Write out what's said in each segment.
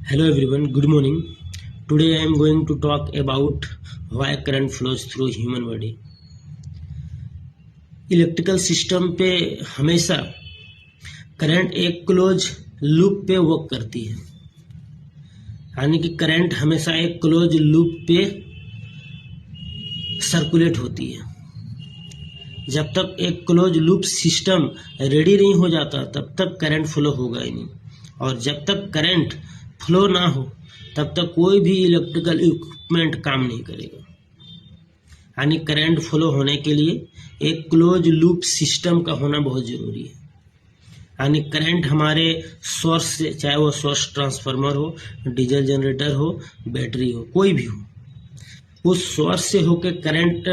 Hello everyone, good morning. Today I am going to talk about why current flows through human body. Electrical system पे हमेशा current एक close loop पे work करती है, यानी कि करंट हमेशा एक क्लोज लूप पे सर्कुलेट होती है। जब तक एक क्लोज लूप सिस्टम रेडी नहीं हो जाता तब तक करंट फ्लो होगा ही नहीं, और जब तक करंट फ्लो ना हो तब तक कोई भी इलेक्ट्रिकल इक्विपमेंट काम नहीं करेगा। यानी करंट फ्लो होने के लिए एक क्लोज लूप सिस्टम का होना बहुत ज़रूरी है। यानी करंट हमारे सोर्स से, चाहे वो सोर्स ट्रांसफार्मर हो, डीजल जनरेटर हो, बैटरी हो, कोई भी हो, उस सोर्स से होकर करंट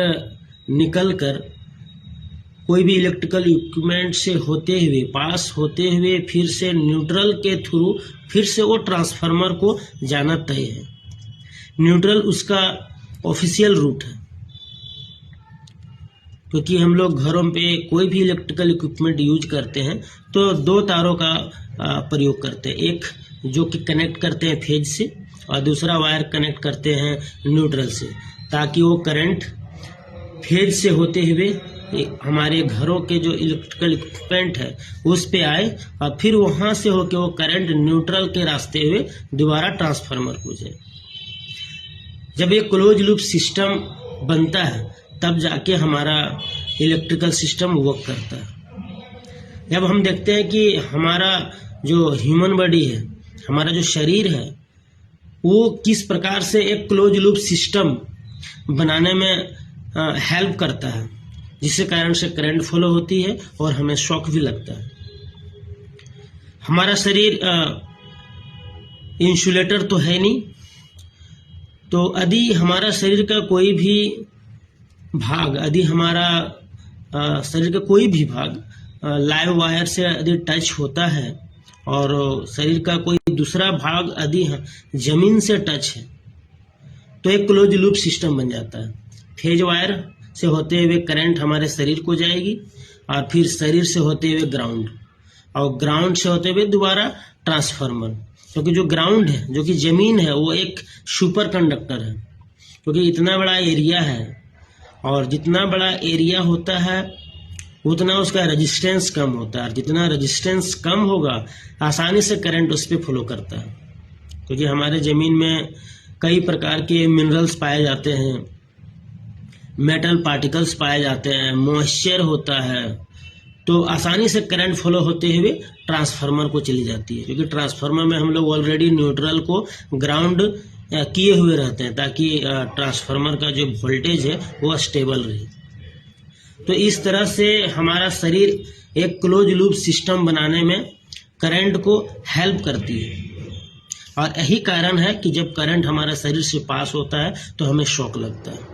निकल कर कोई भी इलेक्ट्रिकल इक्विपमेंट से होते हुए, पास होते हुए, फिर से न्यूट्रल के थ्रू फिर से वो ट्रांसफार्मर को जाना तय है। न्यूट्रल उसका ऑफिशियल रूट है, क्योंकि हम लोग घरों पे कोई भी इलेक्ट्रिकल इक्विपमेंट यूज करते हैं तो दो तारों का प्रयोग करते हैं। एक जो कि कनेक्ट करते हैं फेज से, और दूसरा वायर कनेक्ट करते हैं न्यूट्रल से, ताकि वो करंट फेज से होते हुए हमारे घरों के जो इलेक्ट्रिकल इक्विपमेंट है उस पे आए, और फिर वहाँ से होके वो करंट न्यूट्रल के रास्ते हुए दोबारा ट्रांसफार्मर को जाए। जब ये क्लोज लूप सिस्टम बनता है तब जाके हमारा इलेक्ट्रिकल सिस्टम वर्क करता है। जब हम देखते हैं कि हमारा जो ह्यूमन बॉडी है, हमारा जो शरीर है, वो किस प्रकार से एक क्लोज लूप सिस्टम बनाने में हेल्प करता है, जिसके कारण से करंट फ्लो होती है और हमें शॉक भी लगता है। हमारा शरीर इंसुलेटर तो है नहीं, तो यदि हमारा शरीर का कोई भी भाग, यदि हमारा शरीर का कोई भी भाग लाइव वायर से यदि टच होता है और शरीर का कोई दूसरा भाग यदि जमीन से टच है, तो एक क्लोज लूप सिस्टम बन जाता है। फेज वायर से होते हुए करंट हमारे शरीर को जाएगी, और फिर शरीर से होते हुए ग्राउंड, और ग्राउंड से होते हुए दोबारा ट्रांसफार्मर। क्योंकि जो ग्राउंड है, जो कि जमीन है, वो एक सुपर कंडक्टर है, क्योंकि इतना बड़ा एरिया है, और जितना बड़ा एरिया होता है उतना उसका रेजिस्टेंस कम होता है, और जितना रेजिस्टेंस कम होगा आसानी से करंट उस पर फ्लो करता है। क्योंकि हमारे ज़मीन में कई प्रकार के मिनरल्स पाए जाते हैं, मेटल पार्टिकल्स पाए जाते हैं, मॉइस्चर होता है, तो आसानी से करंट फ्लो होते हुए ट्रांसफार्मर को चली जाती है। क्योंकि ट्रांसफार्मर में हम लोग ऑलरेडी न्यूट्रल को ग्राउंड किए हुए रहते हैं, ताकि ट्रांसफार्मर का जो वोल्टेज है वो स्टेबल रहे। तो इस तरह से हमारा शरीर एक क्लोज लूप सिस्टम बनाने में करंट को हेल्प करती है, और यही कारण है कि जब करंट हमारा शरीर से पास होता है तो हमें शॉक लगता है।